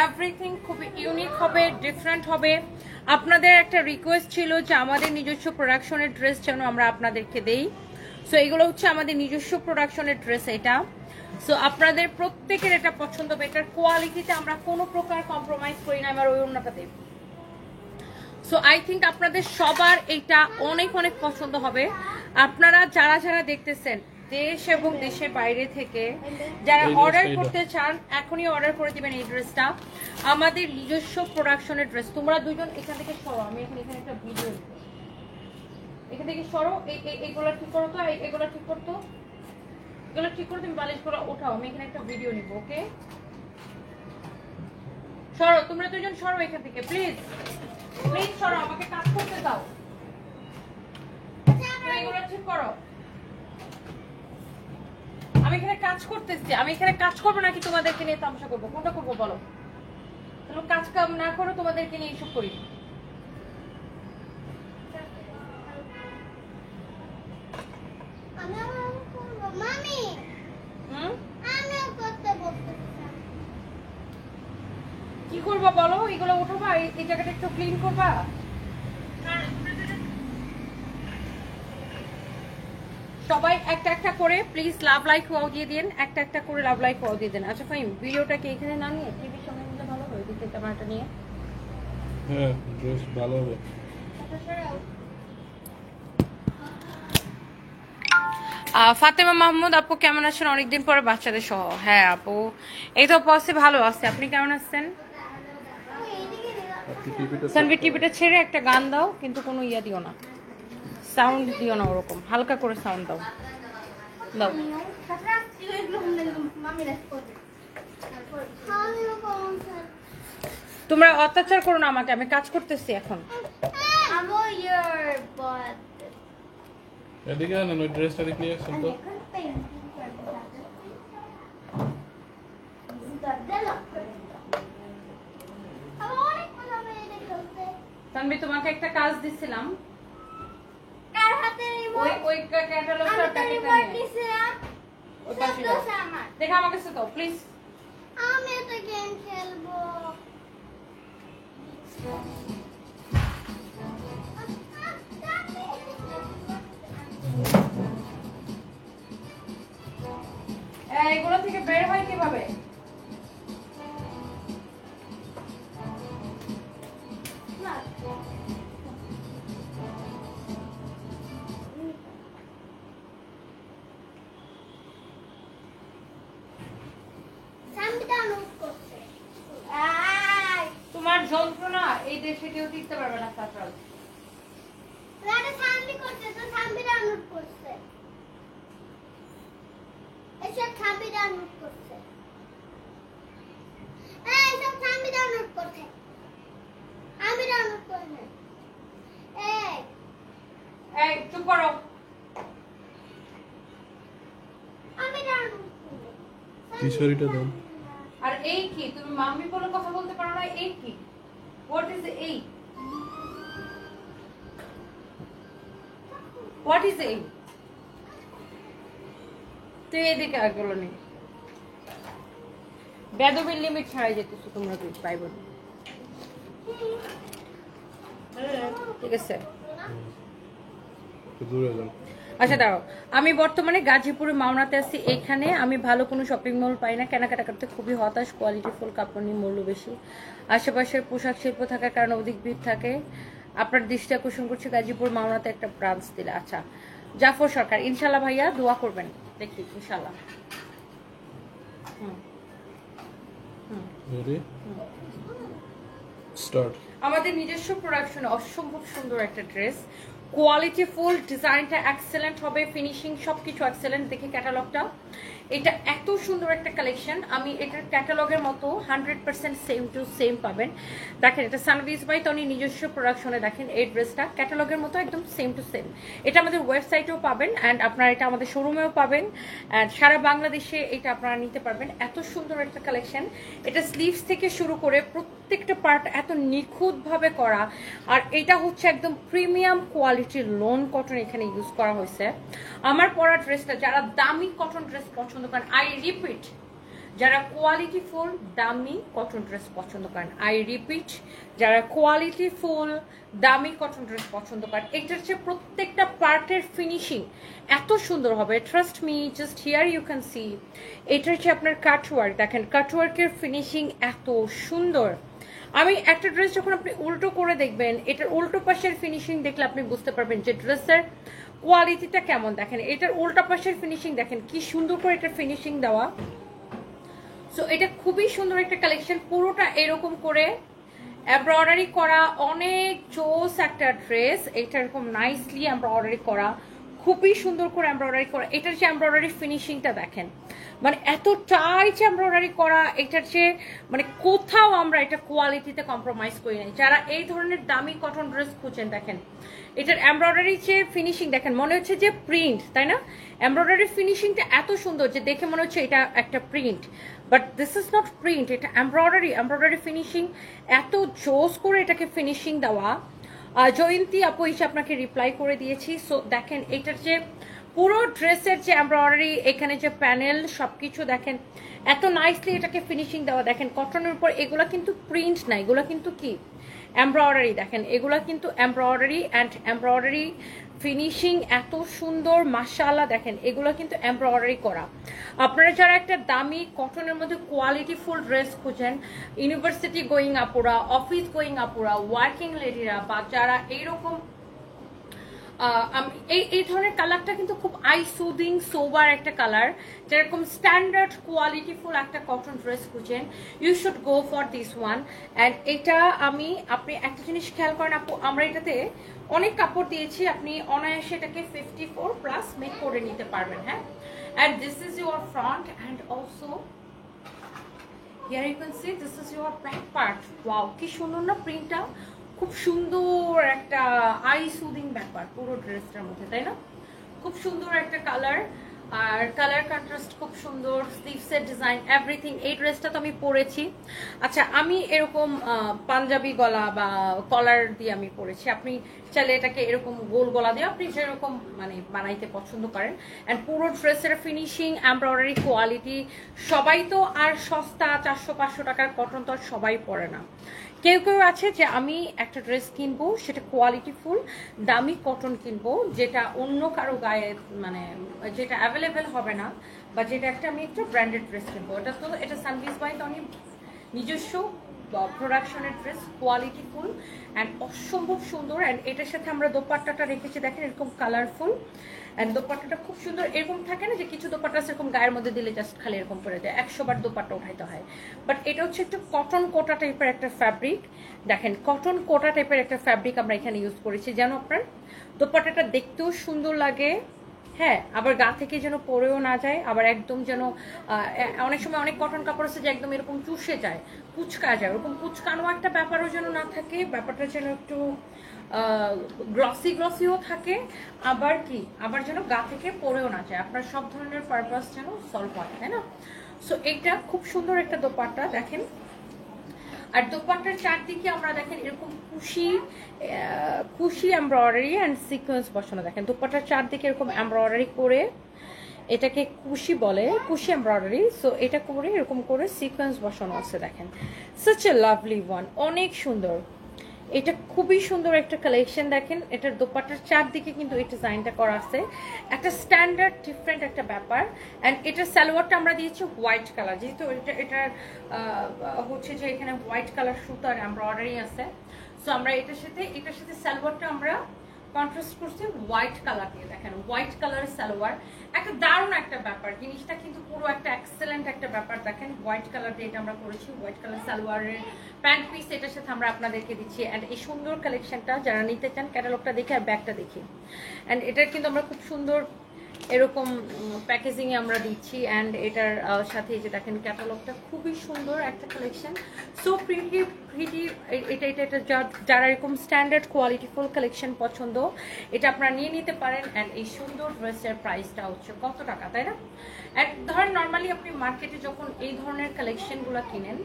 এভরিথিং খুবই ইউনিক হবে, ডিফারেন্ট হবে। আপনাদের একটা রিকোয়েস্ট ছিল যে আমাদের নিজস্ব প্রোডাকশনের ড্রেস যেন আমরা আপনাদেরকে দেই। সো এগুলো হচ্ছে আমাদের নিজস্ব প্রোডাকশনের ড্রেস এটা। সো আপনাদের প্রত্যেকের এটা পছন্দ হবে। এটার কোয়ালিটিতে আমরা কোনো প্রকার কম্প্রোমাইজ করি না। আমার ওই অন্যটাতে, সো আই থিঙ্ক আপনাদের সবার এটা অনেক অনেক পছন্দ হবে। আপনারা যারা যারা দেখতেছেন দেশ এবং দেশের বাইরে থেকে, যারা অর্ডার করতে চান এখনই অর্ডার করে দিবেন এই ড্রেসটা, আমাদের নিজস্ব প্রোডাকশনের ড্রেস। তোমরা দুজন এখান থেকে সরো, আমি এখানে একটা ভিডিও, এখান থেকে সরো, এইগুলো ঠিক করো তো, এগুলো ঠিক করতো, এগুলো ঠিক করে তুমি বালিশগুলো ওঠাও, আমি এখানে একটা ভিডিও নিব। ওকে সরো, তোমরা দুজন সরো এখান থেকে, প্লিজ প্লিজ সরো, আমাকে কাজ করতে দাও। এগুলো ঠিক করো, আমি এখানে কাজ করতেছি। আমি এখানে কাজ করবো নাকি তোমাদেরকে নিয়ে তামাশা করবো, কোনটা করবো বলো? তুমি কাজ কাম না করো, তোমাদেরকে নিয়ে এইসব করি। কি করবা বলো? এগুলো উঠাবা, এই জায়গাটা একটু ক্লিন করবা। সবাই একটা একটা করে প্লিজ লাভ লাইক ওয়াও দিয়ে দিন, একটা একটা করে লাভ লাইক ওয়াও দিয়ে দেন। আচ্ছা ফাইন, ভিডিওটাকে এখানে না নিয়ে টিভির সঙ্গে নিলে ভালো হবে, দিতে ক্যামেরাটা নিয়ে। হ্যাঁ ড্রেস ভালো হবে। ফাতেমা মাহমুদ আপু কেমন আছেন? অনেকদিন পরে বাচ্চাদের সহ। হ্যাঁ আপু এই তো পসে ভালো আছে, আপনি কেমন আছেন? সানভি টিভিটা ছেড়ে একটা গান দাও, কিন্তু কোনো ইয়া দিও না, সাউন্ড দিও না, ওরকম হালকা করে সাউন্ড দাও। দাও। তোমরা অত্যাচার করো না আমাকে, আমি কাজ করতেছি এখন। পড়াতে এদিকে আনেন ওই ড্রেসটা দেখে নিয়ে আসেন আমি তো এখন পেন্টিং করবো দরজা লক করে দাও আমার অনেক মজা মেয়ে খেলতে তানভি তোমাকে একটা কাজ দিছিলাম, কার হাতে রিমোট ওই ক্যাটালগটা আমি তো প্যাকেটটা রিমোট নিয়ে নিছিলাম ওই পাশে সব দাও। দোষ আমার দেখা আমার কাছে দাও প্লিজ। আমি তো গেম খেলবো এগুলো থেকে বের হয় কিভাবে? সামনে নোট করছে আই তোমার যন্ত্রণা এই দেশে কেউ টিকতে পারবে না সাফরাল। রাতে সামনে করছে তো সামনে ডাউনলোড করছে এসব সামনে ডাউনলোড করছে এই সব সামনে ডাউনলোড করছে আমি ডাউনলোড করি না এই এই চুপ করো। আমি ডাউনলোড করি টি-শার্টটা দাও। আর এই কি তুমি মাম্মি বলে কথা বলতে পারো না? এই কি? হোয়াট ইজ এই? হোয়াট ইজ এই? তুই এদিকে আগলো নেই, বেদবির লিমিট ছাড়াই যেতেছো তোমরা তুই পাইব না। ঠিক আছে, একটু দূরে যান। আচ্ছা দাঁড়াও, আমি বর্তমানে গাজীপুরে মাওনাতে আছি। এখানে আমি ভালো কোনো শপিং মল পাই না, কেনাকাটা করতে খুবই হতাশ। কোয়ালিটিফুল কাপড় নিয়ে মূল্য বেশি, আশেপাশের পোশাক শিল্প থাকার কারণে অধিক ভিড় থাকে। আপনার দৃষ্টি আকর্ষণ করছে গাজীপুর মাওনাতে একটা ব্রাঞ্চ দিলে। আচ্ছা জাফর সরকার, ইনশাল্লাহ ভাইয়া দোয়া করবেন, দেখি ইনশাল্লাহ। হুম হুম রেডি স্টার্ট। আমাদের নিজস্ব প্রোডাকশনে অসম্ভব সুন্দর একটা ড্রেস, কোয়ালিটি ফুল, ডিজাইনটা এক্সেলেন্ট হবে, ফিনিশিং সবকিছু এক্সেলেন্ট। দেখি ক্যাটালগটা, এটা এত সুন্দর একটা কালেকশন। আমি এটার ক্যাটালগের মতো 100% সেম টু সেম পাবেন। দেখেন এটা সানভিজ বাই তনি নিজস্ব প্রোডাকশনে। দেখেন এই ড্রেসটা ক্যাটালগের মতো একদম সেম টু সেম। এটা আমাদের ওয়েবসাইটেও পাবেন অ্যান্ড আপনারা এটা আমাদের শোরুমেও পাবেন অ্যান্ড সারা বাংলাদেশে এটা আপনারা নিতে পারবেন। এত সুন্দর একটা কালেকশন। এটা স্লিভস থেকে শুরু করে প্রত্যেকটা পার্ট এত নিখুঁতভাবে করা। আর এটা হচ্ছে একদম প্রিমিয়াম কোয়ালিটির লোন কটন এখানে ইউজ করা হয়েছে। আমার পরা ড্রেসটা, যারা দামি কটন ড্রেস পছন্দ করেন, আই রিপিট, যারা কোয়ালিটি ফুল দামি কটন ড্রেস পছন্দ করেন, আই রিপিট, যারা কোয়ালিটি ফুল দামি কটন ড্রেস পছন্দ করেন, এটার হচ্ছে প্রত্যেকটা পার্টের ফিনিশিং এত সুন্দর হবে। Trust me, just here you can see. এটার হচ্ছে আপনার কাটওয়ার্ক, দেখেন কাটওয়ার্কের ফিনিশিং এত সুন্দর। আমি একটা ড্রেস যখন আপনি উল্টো করে দেখবেন, এটার উল্টো পাশের ফিনিশিং দেখলে আপনি বুঝতে পারবেন যে ড্রেসের কোয়ালিটিটা কেমন। দেখেন এটার উল্টা পাশের ফিনিশিং দেখেন কি সুন্দর করে এটার ফিনিশিং দেওয়া। সো এটা খুবই সুন্দর একটা কালেকশন, পুরোটা এরকম করে এমব্রয়ডারি করা, অনেক জোস একটা ড্রেস। এটা এরকম নাইসলি এমব্রয়ডারি করা, খুবই সুন্দর করে এমব্রয়ডারি করা। এটার যে এমব্রয়ডারি ফিনিশিংটা দেখেন, মানে এতটাই যে এমব্রয়ডারি করা, এটার যে মানে কোথাও আমরা এটা কোয়ালিটিতে কম্প্রোমাইজ করি নাই। যারা এই ধরনের দামি কটন ড্রেস খুঁজছেন, দেখেন এটার এমব্রয়ডারি যে ফিনিশিং দেখেন, মনে হচ্ছে যে প্রিন্ট, তাই না? এমব্রয়ডারি ফিনিশিংটা এত সুন্দর যে দেখে মনে হচ্ছে এটা একটা print, but this is not print, এটা এমব্রয়ডারি। এমব্রয়ডারি ফিনিশিং এত জোস করে এটাকে ফিনিশিং দেওয়া। জয়ন্তী আপু এসে আপনাকে রিপ্লাই করে দিয়েছি। সো দেখেন এটার যে পুরো ড্রেসের যে এমব্রয়ডারি, এখানে যে প্যানেল সবকিছু দেখেন এত নাইসলি এটাকে ফিনিশিং দেওয়া। দেখেন কটনের উপর এগুলা কিন্তু প্রিন্ট না, এগুলা কিন্তু কি এমব্রয়ডারি। দেখেন এগুলা কিন্তু এমব্রয়ডারি অ্যান্ড এমব্রয়ডারি ফিনিশিং এত সুন্দর মাশাআল্লাহ। দেখেন এগুলো কিন্তু এমব্রয়ডারি করা। আপনারা যারা একটা দামি কটনের মধ্যে কোয়ালিটি ফুল ড্রেস খুঁজেন, ইউনিভার্সিটি গোয়িং আপুরা, অফিস গোয়িং আপুরা, ওয়ার্কিং লেডিরা, বা যারা এইরকম এই ধরনের কালারটা কিন্তু খুব আই সুদিং সোবার একটা কালার, যেরকম স্ট্যান্ডার্ড কোয়ালিটি ফুল একটা কটন ড্রেস খুঁজেন, you should go for this one. And এটা আপনি একটা জিনিস খেয়াল করেন আপু, আমরা এটাতে অনেক কাপড় দিয়েছি, আপনি অনায়াসে এটাকে 54+ মেক করে নিতে পারবেন। হ্যাঁ, and this is your front and also here you can see this is your back part. Wow কি সুন্দর না প্রিন্টটা, খুব সুন্দর একটা আই সুদিং ব্যাপার পুরো ড্রেসটার মধ্যে, তাই না? খুব সুন্দর একটা কালার, আর কালার কন্ট্রাস্ট খুব সুন্দর, স্লিভসের ডিজাইন এভরিথিং। এই ড্রেসটা তো আমি পরেছি। আচ্ছা, আমি এরকম পাঞ্জাবি গলা বা কলার দিয়ে আমি পরেছি, আপনি চাইলে এটাকে এরকম গোল গলা দিয়ে আপনি যেরকম মানে বানাইতে পছন্দ করেন। অ্যান্ড পুরো ড্রেসের ফিনিশিং, এমব্রয়ডারি কোয়ালিটি, সবাই তো আর সস্তা 400-500 টাকার কটন তো আর সবাই পরে না। কেউ কেউ আছে যে আমি একটা ড্রেস কিনবো সেটা কোয়ালিটিফুল দামি কটন কিনবো, যেটা অন্য কারো গায়ে মানে যেটা অ্যাভেলেবেল হবে না, বা যেটা একটা আমি একটা ব্র্যান্ডেড ড্রেস কিনবো। এটা সানভিস বাই টনি নিজস্ব প্রোডাকশনের ড্রেস, কোয়ালিটিফুল অ্যান্ড অসম্ভব সুন্দর। অ্যান্ড এটার সাথে আমরা দোপাট্টাটা রেখেছি, দেখেন এরকম কালারফুল। অ্যান্ড দোপাট্টাটা খুব সুন্দর, এরকম থাকে না যে কিছু দোপাট্টা সেরকম গায়ের মধ্যে দিলে জাস্ট খালি এরকম করে দেয়, 100 বার দোপাট্টা উঠাইতে হয়। বাট এটা হচ্ছে একটু কটন কোটা টাইপের একটা ফ্যাব্রিক, দেখেন কটন কোটা টাইপের একটা ফ্যাব্রিক আমরা এখানে ইউজ করেছি, যেন আপনার দোপাট্টাটা দেখতেও সুন্দর লাগে, হ্যাঁ, আবার গা থেকে যেন পরেও না যায়, আবার একদম যেন অনেক সময় অনেক কটন কাপড় আছে যে একদম এরকম চুষে যায়, কুচকা যায়, ওরকম কুচকানো একটা ব্যাপারও যেন না থাকে, ব্যাপারটা যেন একটু গ্লসিও থাকে, আবার যেন গা থেকে পরেও না যায়, আপনার সব ধরনের পারপাস যেন সলভ হয়, তাই না? সো এইটা খুব সুন্দর একটা দোপাট্টা দেখেন। আর দোপাট্টার চারদিকে আমরা দেখেন এরকম কুশি এমব্রয়ডারি অ্যান্ড সিকোয়েন্স বসানো, দেখেন দোপাট্টার চারদিকে এরকম এমব্রয়ডারি করে, এটাকে কুশি বলে, কুশি এমব্রয়ডারি। সো এটা করে এরকম করে সিকোয়েন্স বসানো আছে, দেখেন সাচ এ লাভলি ওয়ান, অনেক সুন্দর। এটা খুবই সুন্দর একটা কালেকশন, দেখেন এটার দোপাট্টার চারদিকে কিন্তু এই ডিজাইনটা করা আছে, একটা স্ট্যান্ডার্ড ডিফারেন্ট একটা ব্যাপার। অ্যান্ড এটার সালোয়ারটা আমরা দিয়েছি হোয়াইট কালার, যেহেতু এটার হচ্ছে যে এখানে হোয়াইট কালার সুতার এমব্রয়ডারি আছে। সো আমরা এটার সাথে সালোয়ারটা আমরা কন্ট্রাস্ট করছি হোয়াইট কালার দিয়ে, দেখেন হোয়াইট কালারের সালোয়ার, একটা দারুণ একটা ব্যাপার, জিনিসটা কিন্তু পুরো একটা এক্সেলেন্ট একটা ব্যাপার। দেখেন হোয়াইট কালার দিয়ে এটা আমরা করেছি, হোয়াইট কালার সালোয়ারের প্যান্ট পিস এটার সাথে আমরা আপনাদেরকে দিচ্ছি। অ্যান্ড এই সুন্দর কালেকশনটা যারা নিতে চান ক্যাটালগটা দেখে আর ব্যাগটা দেখি। অ্যান্ড এটার কিন্তু আমরা খুব সুন্দর এরকম প্যাকেজিংয়ে আমরা দিচ্ছি। অ্যান্ড এটার সাথে এই যে দেখেন ক্যাটালগটা খুবই সুন্দর একটা কালেকশন, সো প্রিটি। এটা যারা এরকম স্ট্যান্ডার্ড কোয়ালিটিফুল কালেকশন পছন্দ, এটা আপনারা নিয়ে নিতে পারেন। অ্যান্ড এই সুন্দর ড্রেসের প্রাইসটা হচ্ছে কত টাকা, তাই না? অ্যান্ড ধরেন নর্মালি আপনি মার্কেটে যখন এই ধরনের কালেকশনগুলো কিনেন,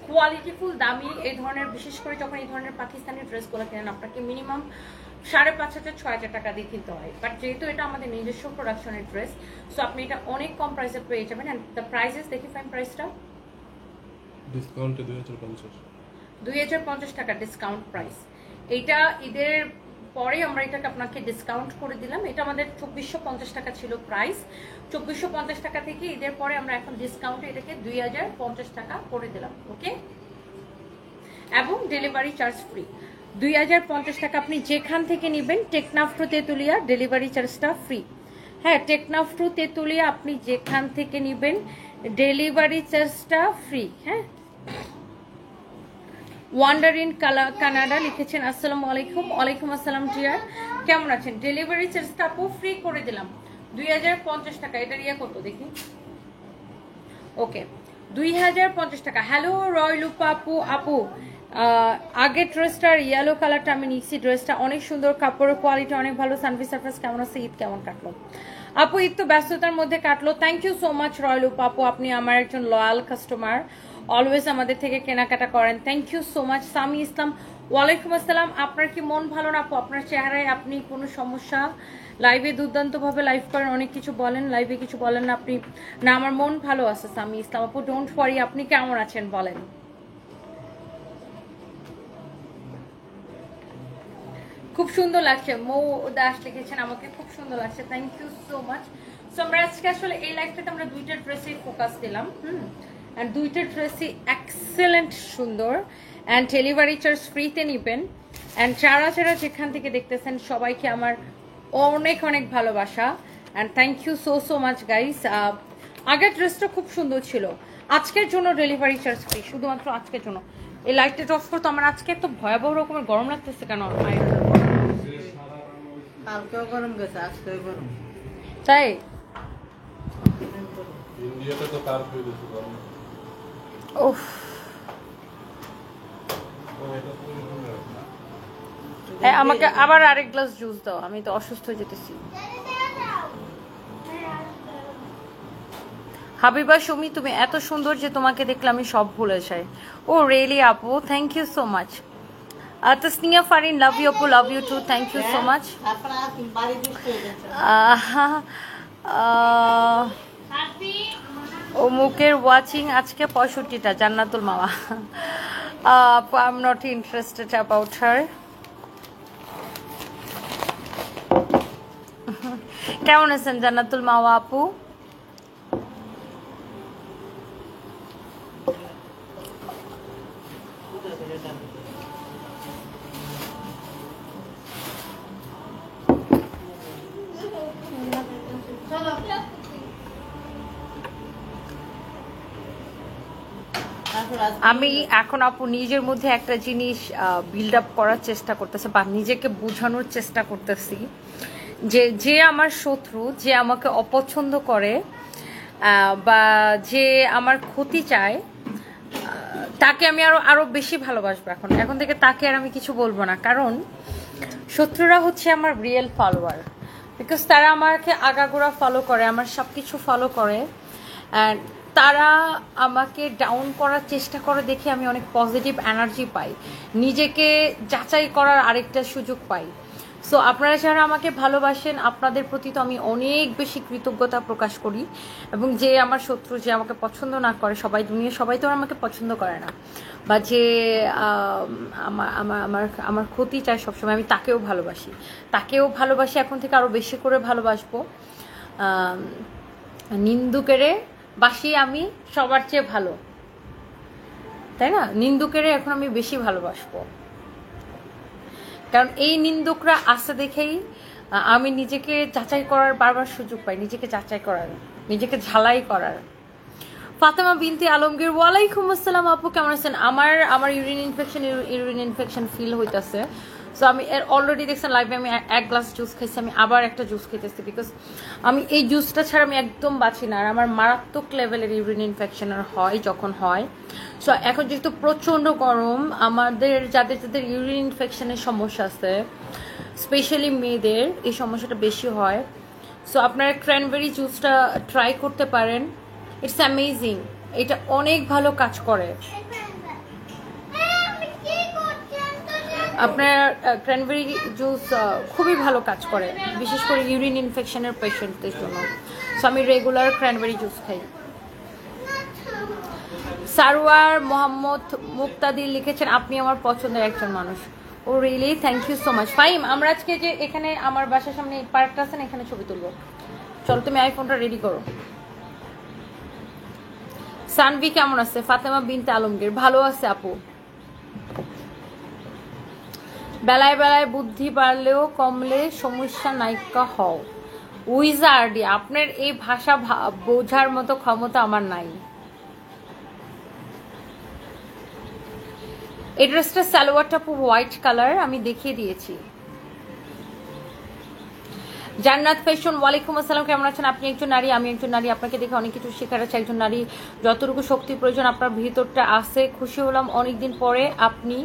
কোয়ালিটিফুল দামি এই ধরনের, বিশেষ করে যখন এই ধরনের পাকিস্তানি ড্রেসগুলো কেনেন, আপনাকে মিনিমাম 5,500-6,000 টাকা দিয়ে কিনতে হয়। বাট যেহেতু এটা আমাদের নিজস্ব প্রোডাকশনের ড্রেস, সো আপনি এটা অনেক কম প্রাইসে পেয়ে যাবেন। অ্যান্ড দ্য প্রাইসেস দেখি ফাইন, প্রাইসটা ডিসকাউন্টে 2050 2,050 টাকা ডিসকাউন্ট প্রাইস। এইটা ঈদের পরে আমরা এটাকে আপনাকে ডিসকাউন্ট করে দিলাম। এটা আমাদের 2,450 টাকা ছিল প্রাইস, 2,450 টাকা থেকে ঈদের পরে আমরা এখন ডিসকাউন্টে এটাকে 2,050 টাকা করে দিলাম, ওকে? এবং ডেলিভারি চার্জ ফ্রি, 2,050 টাকা আপনি যেখান থেকে নেবেন, টেকনাফ টু তেতুলিয়া ডেলিভারি চার্জটা ফ্রি। হ্যাঁ, টেকনাফ টু তেতুলিয়া আপনি যেখান থেকে নেবেন ডেলিভারি চার্জটা ফ্রি। হ্যাঁ, ওয়ান্ডার ইন কানাডা লিখেছেন, আসসালামু আলাইকুম। ওয়ালাইকুম আসসালাম ডিয়ার, কেমন আছেন? ডেলিভারি চার্জটা আপু ফ্রি করে দিলাম, 2,050 টাকা। এটার ইয়া কত দেখি, ওকে 2,050 টাকা। হ্যালো রয়লুপা আপু, আগের ড্রেসটার ইয়েলো কালারটা আমি নিচ্ছি, ড্রেসটা অনেক সুন্দর, কাপড়ের কোয়ালিটি অনেক ভালো। সানভি সারফেস কেমন আছে? ঈদ কেমন কাটলো আপু? ঈদ তো ব্যস্ততার মধ্যে কাটলো। থ্যাংক ইউ সো মাচ রয়লুপা আপু, আপনি আমার একজন লয়াল কাস্টমার, অলওয়েজ আমাদের থেকে কেনাকাটা করেন, thank you so much. Sami Islam, ওয়ালাইকুম আসসালাম। আপনার কি মন ভালো না আপু? আপনার চেহারায় আপনি কোনো সমস্যা? লাইভে দুর্দান্তভাবে লাইভ করেন, অনেক কিছু বলেন, লাইভে কিছু বলেন না আপনি। না, আমার মন ভালো আছে সামি ইসলাম আপু, ডোন্ট ওয়ারি। আপনি কেমন আছেন বলেন? খুব সুন্দর লাগছে, মৌ দাস লিখেছেন, আমাকে খুব সুন্দর লাগছে, thank you so much. So আমরা আজকে আসলে এই লাইভটাতে আমরা দুইটা ড্রেসেই ফোকাস দিলাম, অ্যান্ড দুইটা ড্রেসই এক্সেলেন্ট সুন্দর। অ্যান্ড ডেলিভারি চার্জ ফ্রিতে নিবেন। অ্যান্ড যারা যেখান থেকে দেখতেছেন সবাইকে আমার অনেক অনেক ভালোবাসা, and thank you so much guys. আগের ড্রেসটা খুব সুন্দর ছিল, আজকের জন্য ডেলিভারি চার্জ ফ্রি, শুধুমাত্র আজকের জন্য। এই লাইটটা অফ করতো, আমার আজকে এত ভয়াবহ রকমের গরম লাগতেছে কেন? কালকেও গরম গেছে, আজকেও গরম। তাই ইন্ডিয়াতে তো তার হয়ে গেছে গরম। ওফ, ও এটা তো আমাকে আবার আরেক গ্লাস জুস দাও, আমি তো অসুস্থ হয়ে যেতেছি। হাবিবা সুমি, তুমি এত সুন্দর যে তোমাকে দেখলে আমি সব ভুলে যাই। ও রিয়েলি আপু, thank you so much. Tasnia Farin, love you আপু, love you too, thank you so much. Oh মুকের ওয়াচিং আজকে 65টা, জান্নাতুল মামা। I am not interested about her. কেমন আছেন জান্নাতুল মাওয়া আপু? আমি এখন আপু নিজের মধ্যে একটা জিনিস বিল্ড আপ করার চেষ্টা করতেছে বা নিজেকে বোঝানোর চেষ্টা করতেছি যে যে আমার শত্রু, যে আমাকে অপছন্দ করে বা যে আমার ক্ষতি চায়, তাকে আমি আরো বেশি ভালোবাসবো। এখন থেকে তাকে আর আমি কিছু বলবো না, কারণ শত্রুরা হচ্ছে আমার রিয়েল ফলোয়ার। বিকজ তারা আমাকে আগাগোড়া ফলো করে, আমার সব কিছু ফলো করে, অ্যান্ড তারা আমাকে ডাউন করার চেষ্টা করে দেখে আমি অনেক পজিটিভ এনার্জি পাই, নিজেকে যাচাই করার আরেকটা সুযোগ পাই। সো আপনারা যারা আমাকে ভালোবাসেন, আপনাদের প্রতি তো আমি অনেক বেশি কৃতজ্ঞতা প্রকাশ করি। এবং যে আমার শত্রু, যে আমাকে পছন্দ না করে, সবাই তো আমাকে পছন্দ করে না, বা যে আমার ক্ষতি চায় সবসময়, আমি তাকেও ভালোবাসি। এখন থেকে আরও বেশি করে ভালোবাসবো। নিন্দুকেরে বাসি আমি সবার চেয়ে ভালো, তাই না? নিন্দুকেরে এখন আমি বেশি ভালোবাসবো, কারণ এই নিন্দুকরা আসতে দেখেই আমি নিজেকে যাচাই করার বারবার সুযোগ পাই, নিজেকে যাচাই করার, নিজেকে ঝালাই করার। ফাতেমা বিনতি আলমগীর, ওয়ালাইকুম আসসালাম আপু, কেমন আছেন? আমার ইউরিন ইনফেকশন ফিল হইতেছে। সো আমি অলরেডি দেখছেন লাইভে আমি এক গ্লাস জুস খাইছি, আমি আবার একটা জুস খেতেছি, বিকজ আমি এই জুসটা ছাড়া আমি একদম বাঁচি না। আর আমার মারাত্মক লেভেলের ইউরিন ইনফেকশন হয় যখন হয়। সো এখন যেহেতু প্রচণ্ড গরম, আমাদের যাদের ইউরিন ইনফেকশনের সমস্যা আছে, স্পেশালি মেয়েদের এই সমস্যাটা বেশি হয়। সো আপনারা ক্র্যানবেরি জুসটা ট্রাই করতে পারেন, ইটস অ্যামেজিং, এটা অনেক ভালো কাজ করে। আপনার ক্র্যানবেরি জুস খুবই ভালো কাজ করে, বিশেষ করে ইউরিন ইনফেকশনের পেশেন্টদের জন্য। সো আমি রেগুলার ক্র্যানবেরি জুস খাই। সারোয়ার মোহাম্মদ মুক্তাদির লিখেছেন, আপনি আমার পছন্দের একজন মানুষ। Oh really, thank you so much. Faim, আমরা আজকে যে এখানে আমার বাসার সামনে পার্কটা আছে না, এখানে ছবি তুলবো। চল, তুমি আইফোনটা রেডি করো। সানভি কেমন আছে? ফাতেমা বিনতে আলমগীর, ভালো আছে আপু। বেলায় বেলায় বুদ্ধি বাড়লেও কমলে সমস্যা নায়িকা হও। উইজার্ডি, আপনার এই ভাষা বোঝার মতো ক্ষমতা আমার নাই। এই ড্রেসটা সালোয়ারটা পুরো হোয়াইট কালার, আমি দেখিয়ে দিয়েছি। জান্নাত ফ্যাশন, ওয়ালাইকুম আসসালাম, কেমন আছেন? আপনি একজন নারী, আমি একজন নারী, আপনাকে দেখে অনেক কিছু শেখার আছে। একজন নারী যতটুকু শক্তির প্রয়োজন আপনার ভিতরটা আছে। খুশি হলাম অনেকদিন পরে আপনি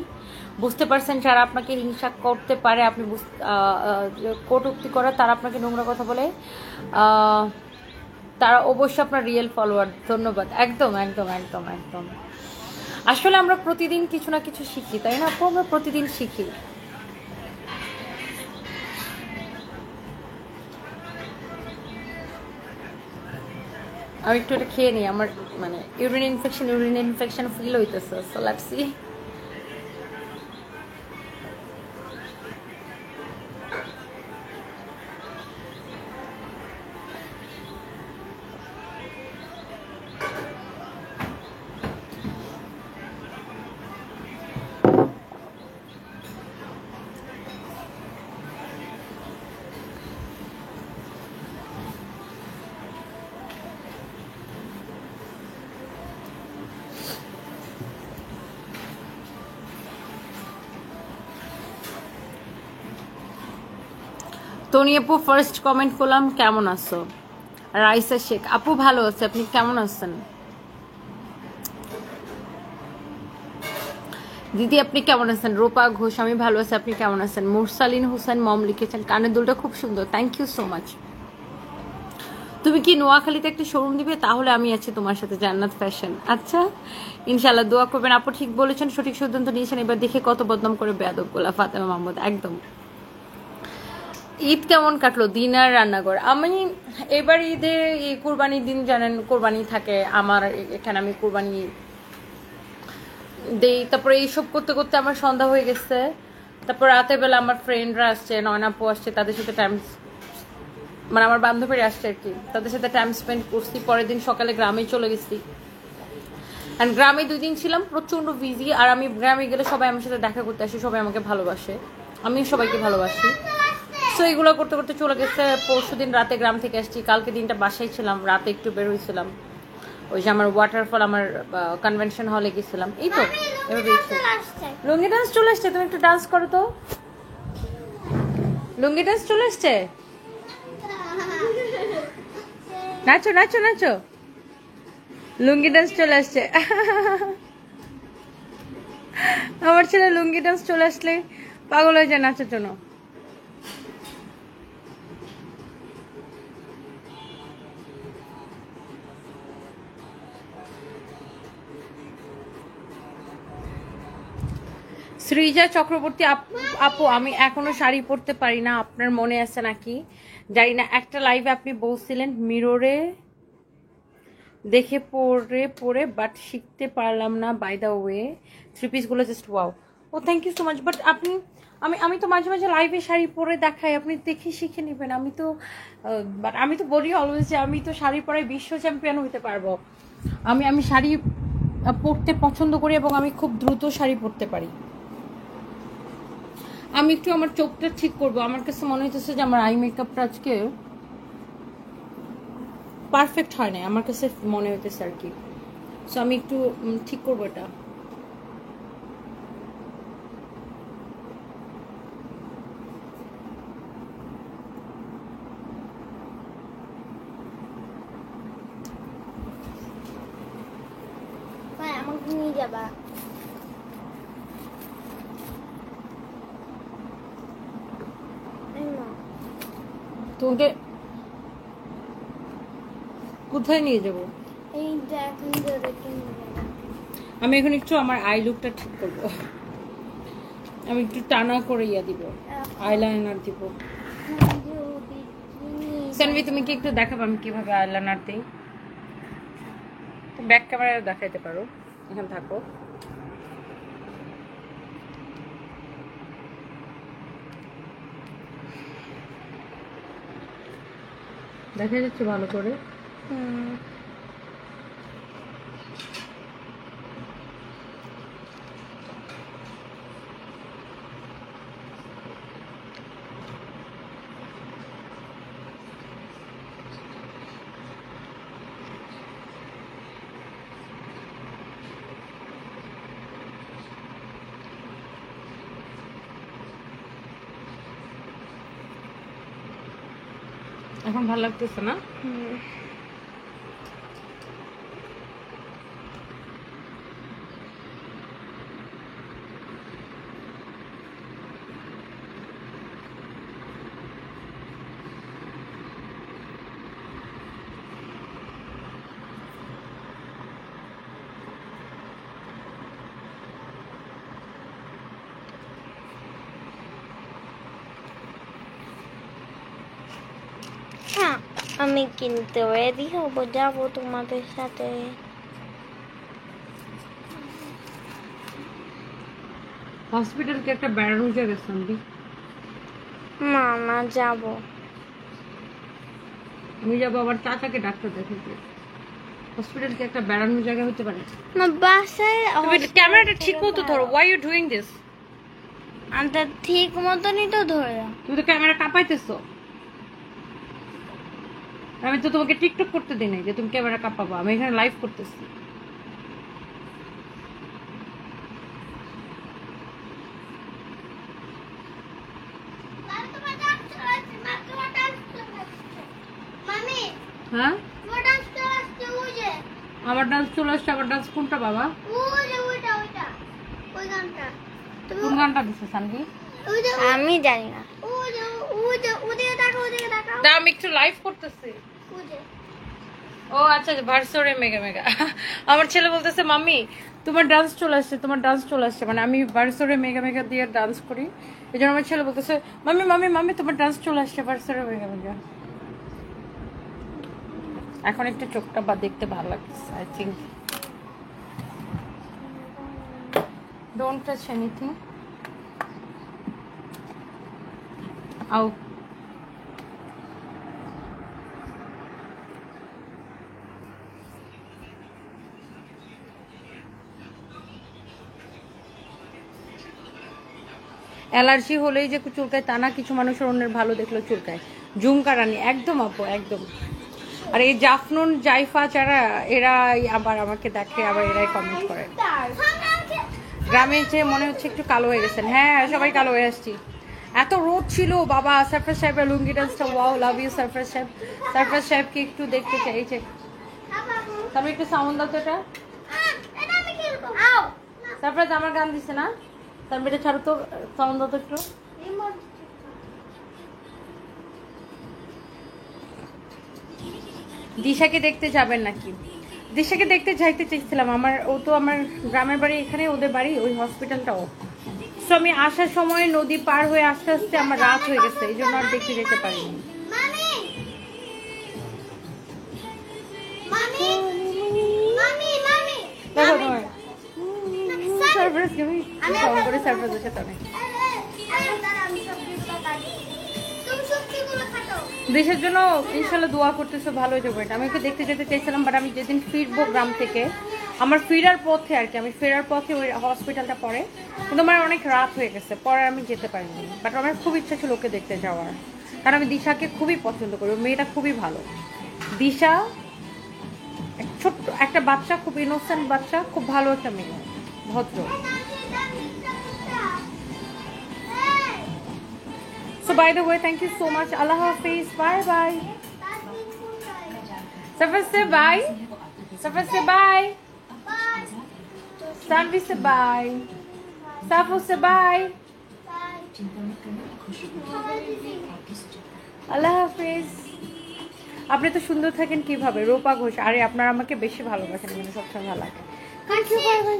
বুঝতে পারছেন যারা আপনাকে হিংসা করতে পারে, আপনি কটূক্তি করে, তারা আপনাকে নোংরা কথা বলে, তারা অবশ্যই আপনার রিয়েল ফলোয়ার। ধন্যবাদ। একদম একদম একদম একদম। আসলে আমরা প্রতিদিন কিছু না কিছু শিখি, তাই না আপু? আমরা প্রতিদিন শিখি। আমি একটু এটা খেয়ে নিই, আমার মানে ইউরিন ইনফেকশন ফিল হইতেছে। So let's see. তনি আপু ফার্স্ট কমেন্ট করলাম, কেমন আছো? রাইসা শেখ আপু, ভালো আছে, আপনি কেমন আছেন? দিদি আপনি কেমন আছেন? রূপা ঘোষ, আমি ভালো আছি, আপনি কেমন আছেন? মুরসালিন হোসেন মম লিখেছেন কানের দুলটা খুব সুন্দর, থ্যাংক ইউ সো মাচ। তুমি কি নোয়াখালীতে একটা শোরুম দিবে? তাহলে আমি আছি তোমার সাথে, জান্নাত ফ্যাশন। আচ্ছা ইনশাল্লাহ দোয়া করবেন। আপু ঠিক বলেছেন, সঠিক সিদ্ধান্ত নিয়েছেন, এবার দেখে কত বদনাম করে বেয়াদব গোলা ফাতেমা মাহমুদ। একদম। ঈদ কেমন কাটলো? দিন আর রান্নাঘর। আমি এবার ঈদে কুরবানির দিন জানেন কোরবানি থাকে আমার এখানে, আমি কুরবানি দেই, তারপরে এইসব করতে করতে আমার সন্ধ্যা হয়ে গেছে। তারপর রাতের বেলা আমার ফ্রেন্ডরা আসছে, নয়নাপু আসছে, তাদের সাথে টাইম মানে আমার বান্ধবীরা আসছে আর কি, তাদের সাথে টাইম স্পেন্ড করছি। পরের দিন সকালে গ্রামে চলে গেছি, অ্যান্ড গ্রামে 2 দিন ছিলাম, প্রচন্ড বিজি। আর আমি গ্রামে গেলে সবাই আমার সাথে দেখা করতে আসে, সবাই আমাকে ভালোবাসে, আমি সবাইকে ভালোবাসি। সো এগুলো করতে করতে চলে গেছে। পরশুদিন রাতে গ্রাম থেকে আসছি, কালকে দিনটা বাসায় ছিলাম, রাতে একটু বের হয়েছিলাম, ওই যে আমার ওয়াটারফল, আমার কনভেনশন হলে গেছিলাম। এই তো এভাবে লুঙ্গি ডান্স চলে আসছে, তুমি একটু ডান্স করো তো। লুঙ্গি ডান্স চলে আসছে, নাচো নাচো নাচো। লুঙ্গি ডান্স চলে আসছে। আমার ছেলে লুঙ্গি ডান্স চলে আসলে পাগল হয়ে যায় নাচার জন্য। সৃজা চক্রবর্তী আপু, আমি এখনো শাড়ি পরতে পারি না, আপনার মনে আছে নাকি জানি না। একটা লাইভে আপনি বলছিলেন মিররে দেখে পরে পরে, বাট শিখতে পারলাম না। বাই দ্য ওয়ে 3 পিসগুলো just wow. Oh thank you so much. But আপনি আমি তো মাঝে মাঝে লাইভে শাড়ি পরে দেখাই, আপনি দেখে শিখে নেবেন। বাট আমি তো বলি অলওয়েজ যে আমি তো শাড়ি পরায় বিশ্ব চ্যাম্পিয়ন হইতে পারবো। আমি শাড়ি পরতে পছন্দ করি এবং আমি খুব দ্রুত শাড়ি পরতে পারি। আমি একটু আমার চোখটা ঠিক করবো, আমার কাছে মনে হইতেছে যে আমার আই মেকআপটা আজকে পারফেক্ট হয় না, আমার কাছে মনে হইতেছে আর কি। সো আমি একটু ঠিক করবো এটা। আমাকে নিয়ে যাবা? তোকে কোথায় নিয়ে যাব? এই এখন ধরে কিনে আমি এখন একটু আমার আই লুকটা ঠিক করবো, আমি একটু টানা করে দিব, আইলাইনার দিব। সানভি তুমি কি একটু দেখাবো আমি কিভাবে আইলাইনার দিই? ব্যাক ক্যামেরায় দেখাইতে পারো, এখানে থাকো। দেখা যাচ্ছে ভালো করে? এখন ভালো লাগতেছে না? আমি কিন্তু রেডি হব, যাবো তোমাদের সাথে। হসপিটাল কি একটা বেড়ানো জায়গা সানভি? না না যাবো। আমি যাবো আবার চাচাকে ডাক্তার দেখাতে। হসপিটাল কি একটা বেড়ানো জায়গা হতে পারে? না বাসায় ক্যামেরাটা ঠিক মতো ধরো। Why you doing this? আমি ঠিক মতনই তো ধরে। তুমি তো ক্যামেরা কাঁপাইতেছো। আমি তো তোমাকে টিকটক করতে দিই নাই যে তুমি ক্যামেরা কাঁপাবো, আমি এখানে লাইভ করতেছি। হ্যাঁ আমার ডান্স চলে আসছে। আমার ডান্স কোনটা বাবা? ওই গানটা তুমি কোন গানটা দিছে সানভি? ওই যে আমি জানি না ওদিকে তাকাও দাও আমি একটু লাইভ করতেছি। ওই যে ও আচ্ছা ভার্সরে মেগা মেগা। আমার ছেলে বলতেছে মাম্মি তোমার ডান্স চলে আসছে, তোমার ডান্স চলে আসছে, মানে আমি ভার্সরে মেগা মেগা দিয়ে ডান্স করি, এই জন্য আমার ছেলে বলতেছে মাম্মি মাম্মি মাম্মি তোমার ডান্স চলে আসছে ভার্সরে মেগা মেগা। এখন একটু চোখটা বা দেখতে ভালো লাগছে I think. Don't touch anything. আও অ্যালার্জি হলেই যে চুলকায় তা না, কিছু মানুষের অন্যের ভালো দেখলেও চুলকায়। ঝুমকা রানী একদম আপু একদম। আর এই জাফনুন জাইফা যারা এরা আবার আমাকে দেখে, আবার এরাই কমেন্ট করে। গ্রামে যে মনে হচ্ছে একটু কালো হয়ে গেছেন। হ্যাঁ সবাই কালো হয়ে আসছি, এত রোদ ছিল বাবা। সারফরাজ সাহেবের লুঙ্গি ডান্সটা ওয়াও, লাভ ইউ সারফরাজ সাহেব। সারফরাজ সাহেবকে একটু দেখতে চাই। এই যে তবে একটু সাউন্ড দাও তো এটা। এটা আমি খেলবো আও সারফরাজ আমার গান দিছে না, তার এটা ছাড়ো তো, সাউন্ড দাও তো একটু। রিমোট দিশাকে দেখতে যাবেন নাকি? দিশাকে দেখতে যাইতে চাইছিলাম, ও তো আমার গ্রামের বাড়ি এখানে, ওদের বাড়ি ওই হসপিটালটাও। সো আমি আসার সময় নদী পার হয়ে আস্তে আস্তে আমার রাত হয়ে গেছে, এই জন্য আর দেখতে যেতে পারিনি। মামি মামি মামি মামি দেখো তোমার সারপ্রাইজ কি আমি ফোন করে সারপ্রাইজ হচ্ছে তো না। তুমি সবজিগুলো খাটো দেশের জন্য ইনশাল্লাহ দোয়া করতেছে, ভালো হয়ে যাবে। আমি ওকে দেখতে যেতে চাইছিলাম, বাট আমি যেদিন ফিরবো গ্রাম থেকে, আমার ফেরার পথে আর কি, আমি ফেরার পথে ওই হসপিটালটা পড়ে, কিন্তু আমার অনেক রাত হয়ে গেছে, পরে আমি যেতে পারিনি। বাট আমার খুব ইচ্ছা ছিল ওকে দেখতে যাওয়ার, কারণ আমি দিশাকে খুবই পছন্দ করি, ওই মেয়েটা খুবই ভালো। দিশা ছোট্ট একটা বাচ্চা, খুব ইনোসেন্ট বাচ্চা, খুব ভালো একটা মেয়ে, ভদ্র। So by the way, thank you so much. Allah Hafiz. Bye bye. Safar say bye. Safar say bye. Sanvi say bye. Safu say bye. আল্লাহ হাফিজ। আপনি তো সুন্দর থাকেন কিভাবে? রূপা ঘোষ। আরে আপনারা আমাকে বেশি ভালোবাসেন, মানে সবসময় ভালো লাগে। Thank you, bye by.